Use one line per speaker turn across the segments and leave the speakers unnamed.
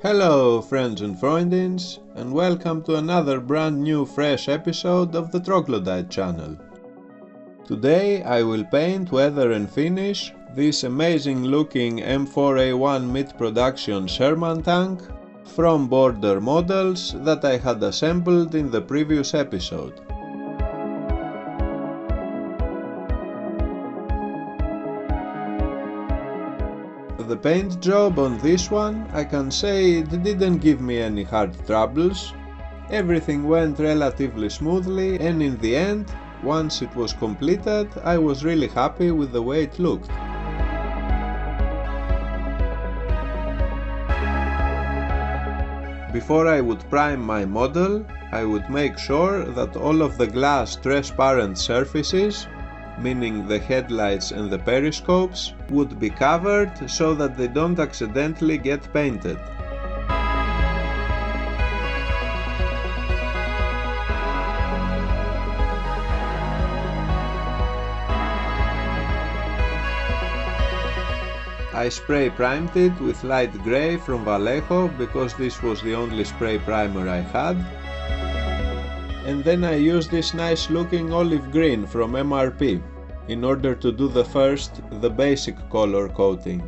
Hello friends and frieundins, and welcome to another brand new fresh episode of the Troglodyte channel. Today I will paint, weather and finish this amazing looking M4A1 mid-production Sherman tank from border models that I had assembled in the previous episode. The paint job on this one, I can say it didn't give me any hard troubles. Everything went relatively smoothly, and in the end, once it was completed, I was really happy with the way it looked. Before I would prime my model, I would make sure that all of the glass transparent surfaces, meaning the headlights and the periscopes, would be covered so that they don't accidentally get painted. I spray primed it with light grey from Vallejo because this was the only spray primer I had. And then I used this nice looking olive green from MRP in order to do the basic color coating.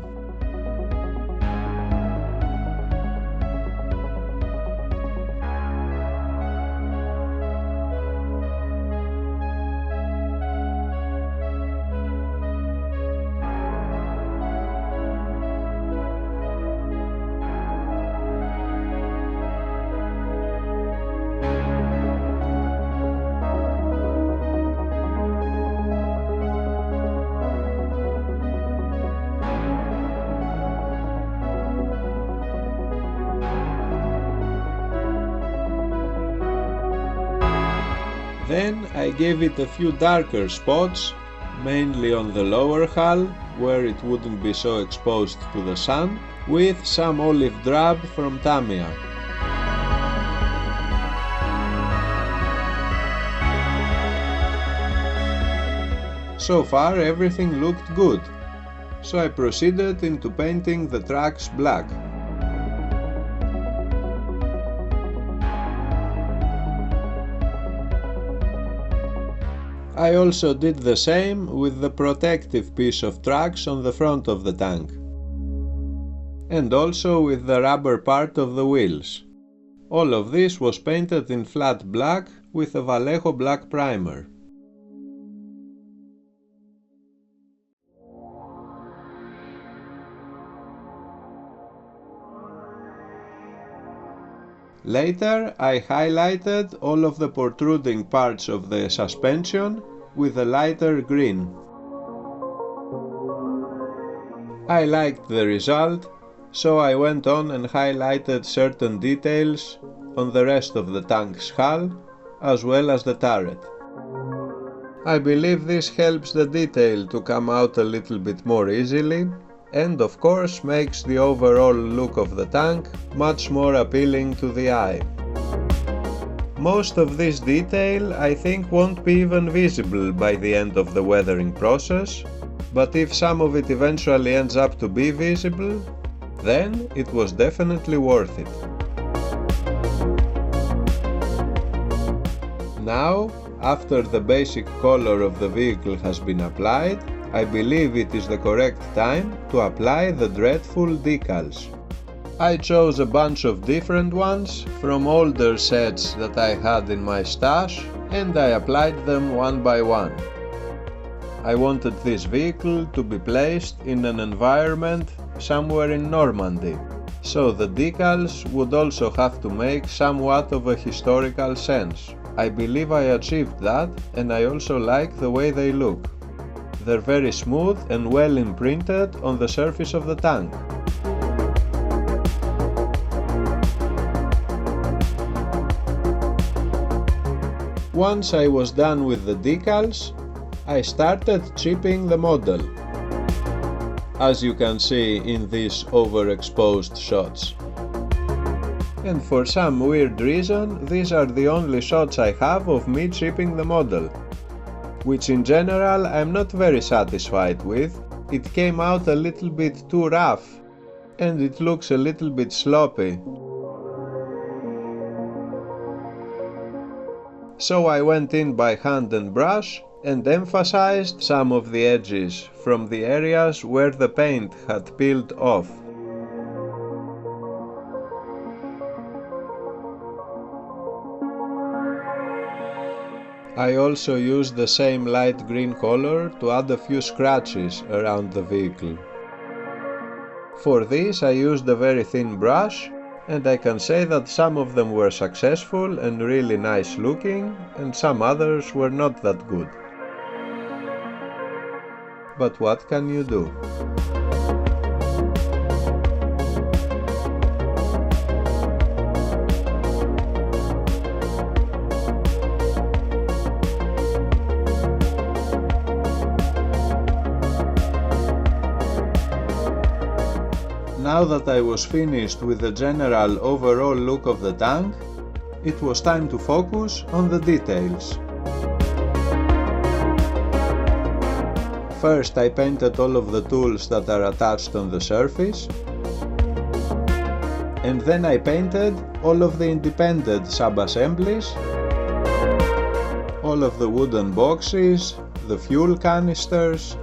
Then I gave it a few darker spots, mainly on the lower hull, where it wouldn't be so exposed to the sun, with some olive drab from Tamiya. So far everything looked good, so I proceeded into painting the tracks black. I also did the same with the protective piece of tracks on the front of the tank, and also with the rubber part of the wheels. All of this was painted in flat black with a Vallejo black primer. Later I highlighted all of the protruding parts of the suspension with a lighter green. I liked the result, so I went on and highlighted certain details on the rest of the tank's hull, as well as the turret. I believe this helps the detail to come out a little bit more easily, and of course makes the overall look of the tank much more appealing to the eye. Most of this detail I think won't be even visible by the end of the weathering process, but if some of it eventually ends up to be visible, then it was definitely worth it. Now, after the basic color of the vehicle has been applied, I believe it is the correct time to apply the dreadful decals. I chose a bunch of different ones from older sets that I had in my stash, and I applied them one by one. I wanted this vehicle to be placed in an environment somewhere in Normandy, so the decals would also have to make somewhat of a historical sense. I believe I achieved that, and I also like the way they look. They're very smooth and well imprinted on the surface of the tank. Once I was done with the decals, I started chipping the model, as you can see in these overexposed shots. And for some weird reason, these are the only shots I have of me chipping the model, which in general I'm not very satisfied with. It came out a little bit too rough, and it looks a little bit sloppy. So I went in by hand and brush and emphasized some of the edges from the areas where the paint had peeled off. I also used the same light green color to add a few scratches around the vehicle. For this I used a very thin brush, and I can say that some of them were successful and really nice looking, and some others were not that good. But what can you do? Now that I was finished with the general overall look of the tank, it was time to focus on the details. First I painted all of the tools that are attached on the surface, and then I painted all of the independent sub-assemblies, all of the wooden boxes, the fuel canisters,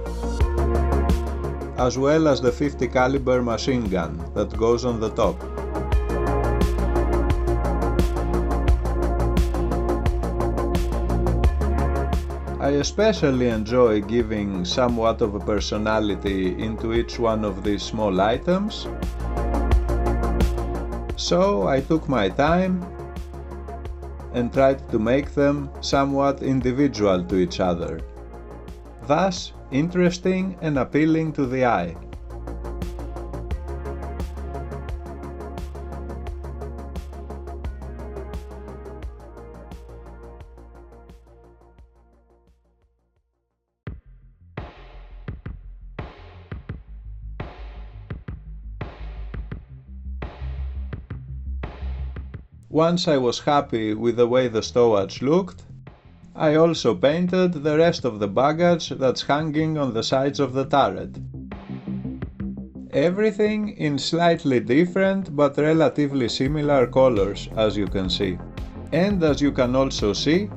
as well as the 50 caliber machine gun that goes on the top. I especially enjoy giving somewhat of a personality into each one of these small items, so I took my time and tried to make them somewhat individual to each other, thus interesting and appealing to the eye. Once I was happy with the way the stowage looked, I also painted the rest of the baggage that's hanging on the sides of the turret. Everything in slightly different but relatively similar colors, as you can see. And as you can also see,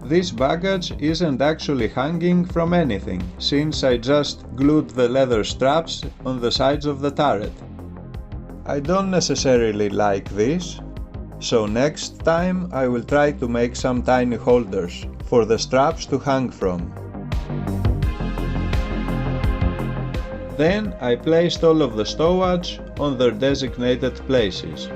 this baggage isn't actually hanging from anything, since I just glued the leather straps on the sides of the turret. I don't necessarily like this, so next time I will try to make some tiny holders for the straps to hang from. Then I placed all of the stowage on their designated places.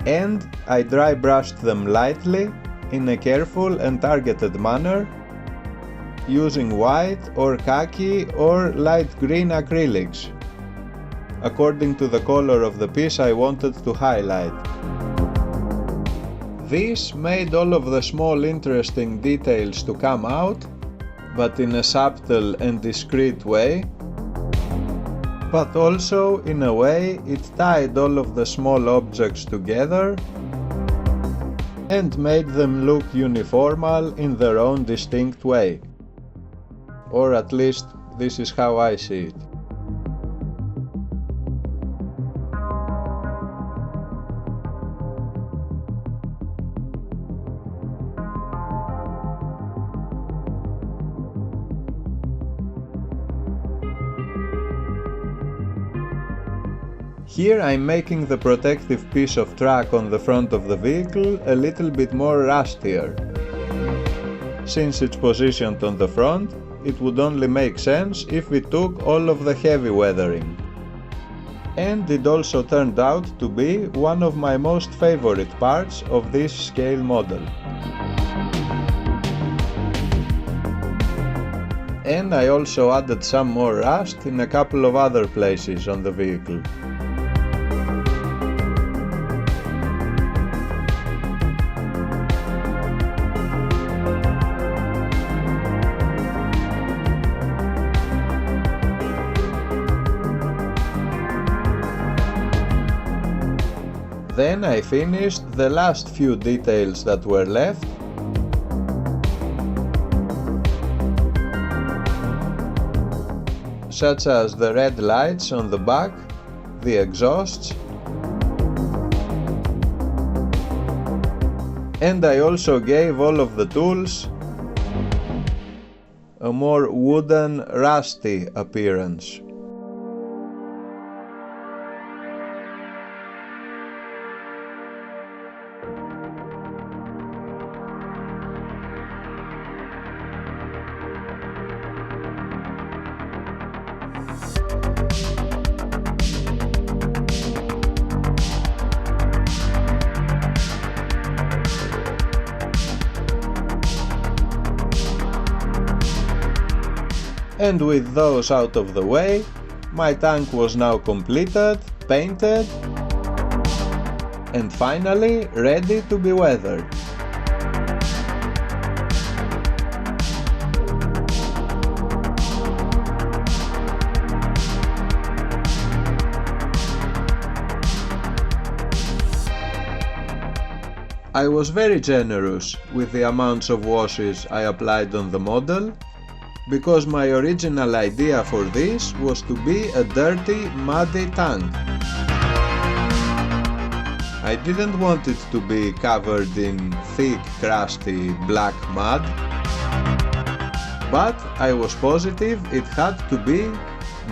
And I dry brushed them lightly in a careful and targeted manner, using white or khaki or light green acrylics, according to the color of the piece I wanted to highlight. This made all of the small interesting details to come out, but in a subtle and discreet way, but also in a way it tied all of the small objects together and made them look uniformal in their own distinct way. Or at least this is how I see it. Here I'm making the protective piece of track on the front of the vehicle a little bit more rustier. Since it's positioned on the front, it would only make sense if we took all of the heavy weathering. And it also turned out to be one of my most favorite parts of this scale model. And I also added some more rust in a couple of other places on the vehicle. Then I finished the last few details that were left, such as the red lights on the back, the exhausts, and I also gave all of the tools a more wooden, rusty appearance. And with those out of the way, my tank was now completed, painted, and finally ready to be weathered. I was very generous with the amounts of washes I applied on the model, because my original idea for this was to be a dirty, muddy tank. I didn't want it to be covered in thick, crusty black mud, but I was positive it had to be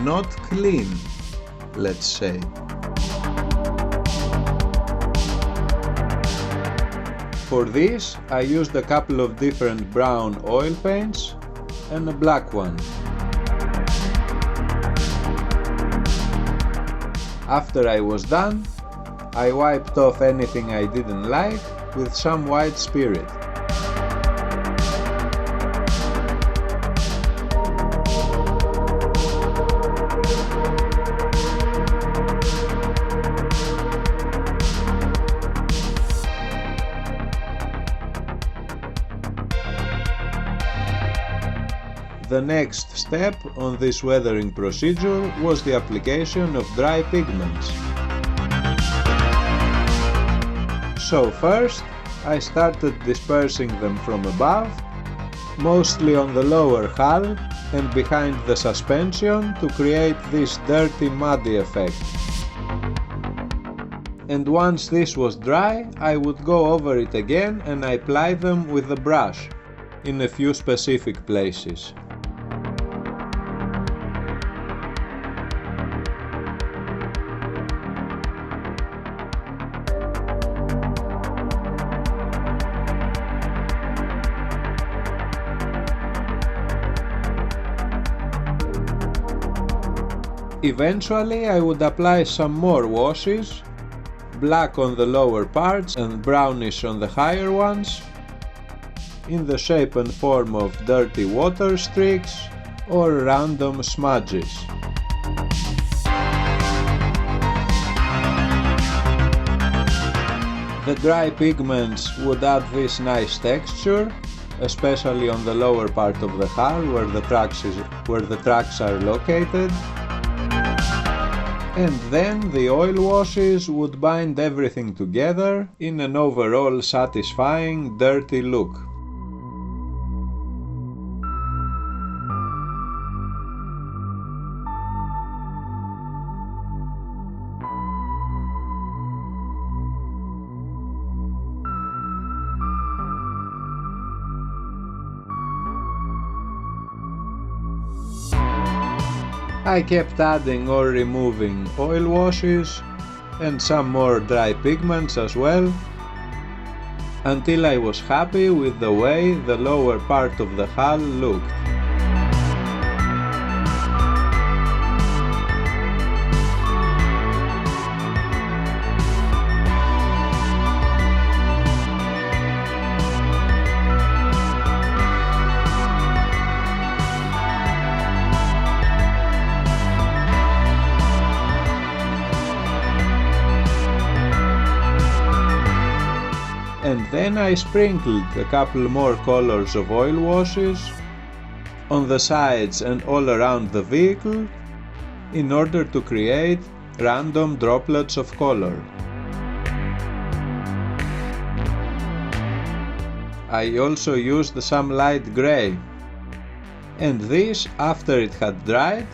not clean, let's say. For this, I used a couple of different brown oil paints and a black one. After I was done, I wiped off anything I didn't like with some white spirit. The next step on this weathering procedure was the application of dry pigments. So first, I started dispersing them from above, mostly on the lower hull and behind the suspension to create this dirty muddy effect. And once this was dry, I would go over it again and apply them with a brush in a few specific places. Eventually I would apply some more washes, black on the lower parts and brownish on the higher ones, in the shape and form of dirty water streaks or random smudges. The dry pigments would add this nice texture, especially on the lower part of the hull where the tracks are located. And then the oil washes would bind everything together in an overall satisfying dirty look. I kept adding or removing oil washes and some more dry pigments as well, until I was happy with the way the lower part of the hull looked. And then I sprinkled a couple more colors of oil washes on the sides and all around the vehicle in order to create random droplets of color. I also used some light grey. And this, after it had dried,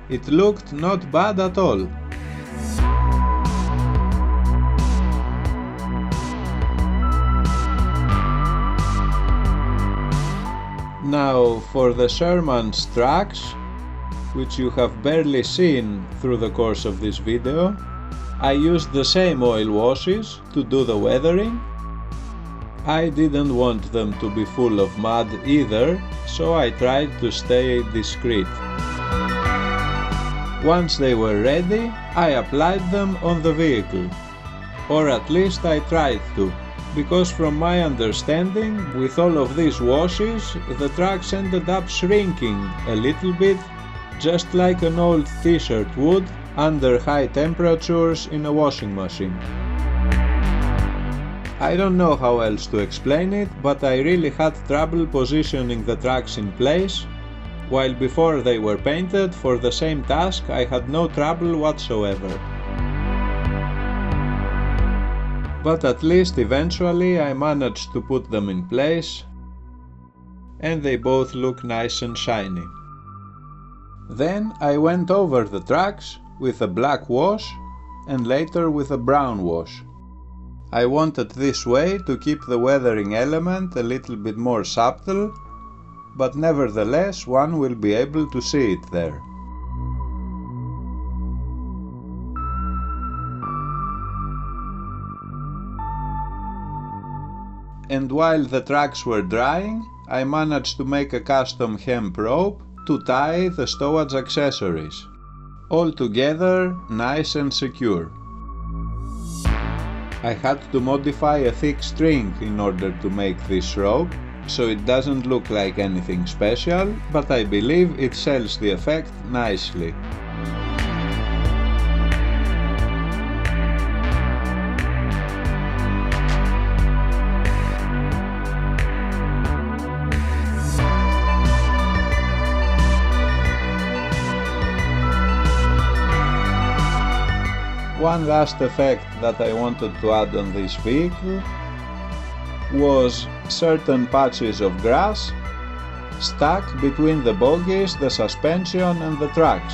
it looked not bad at all. Now for the Sherman's tracks, which you have barely seen through the course of this video, I used the same oil washes to do the weathering. I didn't want them to be full of mud either, so I tried to stay discreet. Once they were ready, I applied them on the vehicle. Or at least I tried to, because from my understanding, with all of these washes, the tracks ended up shrinking a little bit, just like an old t-shirt would under high temperatures in a washing machine. I don't know how else to explain it, but I really had trouble positioning the tracks in place, while before they were painted for the same task I had no trouble whatsoever. But at least eventually I managed to put them in place, and they both look nice and shiny. Then I went over the tracks with a black wash and later with a brown wash. I wanted this way to keep the weathering element a little bit more subtle, but nevertheless one will be able to see it there. And while the tracks were drying, I managed to make a custom hemp rope to tie the stowage accessories. All together, nice and secure. I had to modify a thick string in order to make this rope, so it doesn't look like anything special, but I believe it sells the effect nicely. One last effect that I wanted to add on this vehicle was certain patches of grass stuck between the bogies, the suspension and the tracks.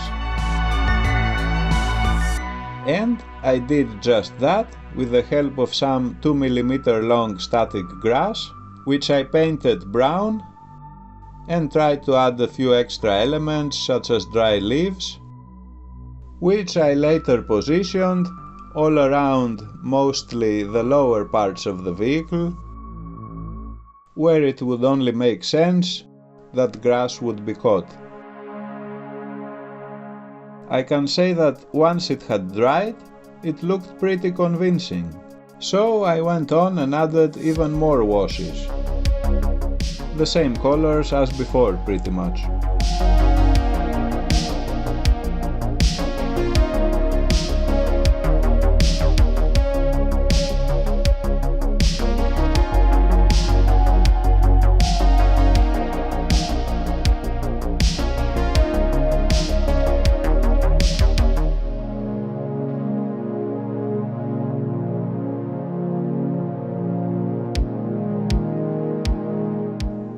And I did just that with the help of some 2 mm long static grass, which I painted brown and tried to add a few extra elements such as dry leaves, which I later positioned all around mostly the lower parts of the vehicle, where it would only make sense that grass would be caught. I can say that once it had dried, it looked pretty convincing, so I went on and added even more washes. The same colors as before pretty much.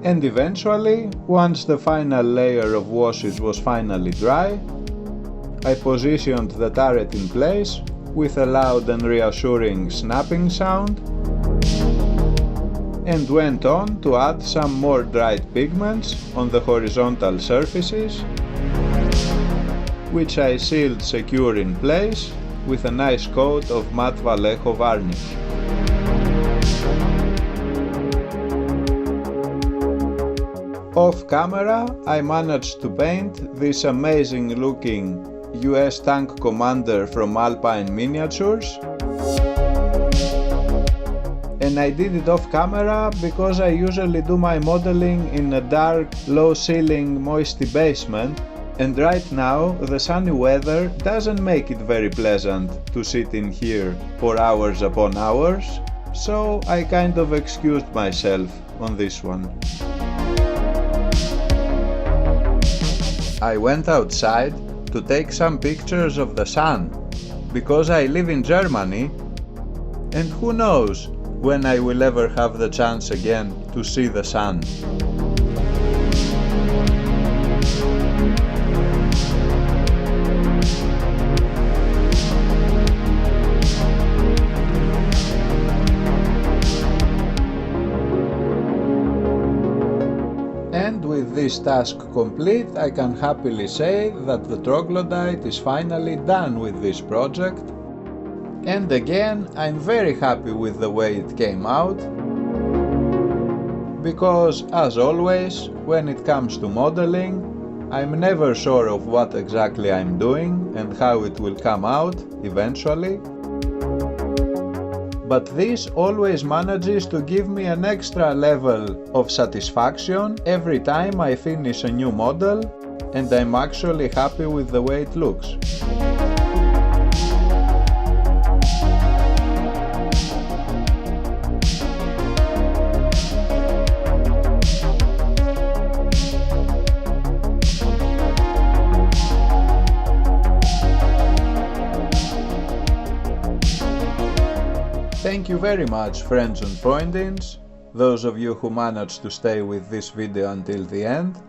And eventually, once the final layer of washes was finally dry, I positioned the turret in place with a loud and reassuring snapping sound and went on to add some more dried pigments on the horizontal surfaces, which I sealed secure in place with a nice coat of matte Vallejo varnish. Off camera, I managed to paint this amazing looking US tank commander from Alpine Miniatures, and I did it off camera because I usually do my modeling in a dark, low ceiling, moisty basement, and right now the sunny weather doesn't make it very pleasant to sit in here for hours upon hours, so I kind of excused myself on this one. I went outside to take some pictures of the sun, because I live in Germany, and who knows, when I will ever have the chance again to see the sun. And with this task complete, I can happily say that the troglodyte is finally done with this project. And again, I'm very happy with the way it came out, because as always, when it comes to modeling, I'm never sure of what exactly I'm doing and how it will come out eventually. But this always manages to give me an extra level of satisfaction every time I finish a new model, and I'm actually happy with the way it looks. Thank you very much, friends and frieundins, those of you who managed to stay with this video until the end.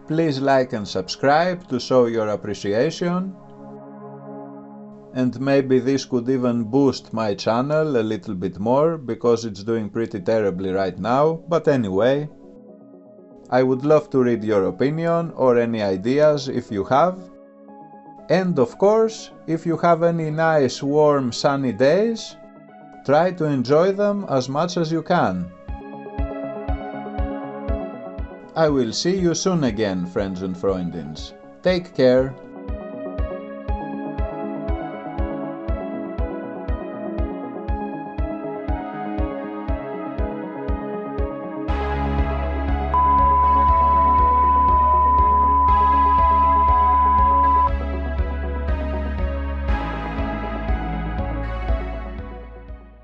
Please like and subscribe to show your appreciation. And maybe this could even boost my channel a little bit more, because it's doing pretty terribly right now, but anyway. I would love to read your opinion or any ideas if you have. And of course, if you have any nice, warm, sunny days, try to enjoy them as much as you can. I will see you soon again, friends and frieundins. Take care.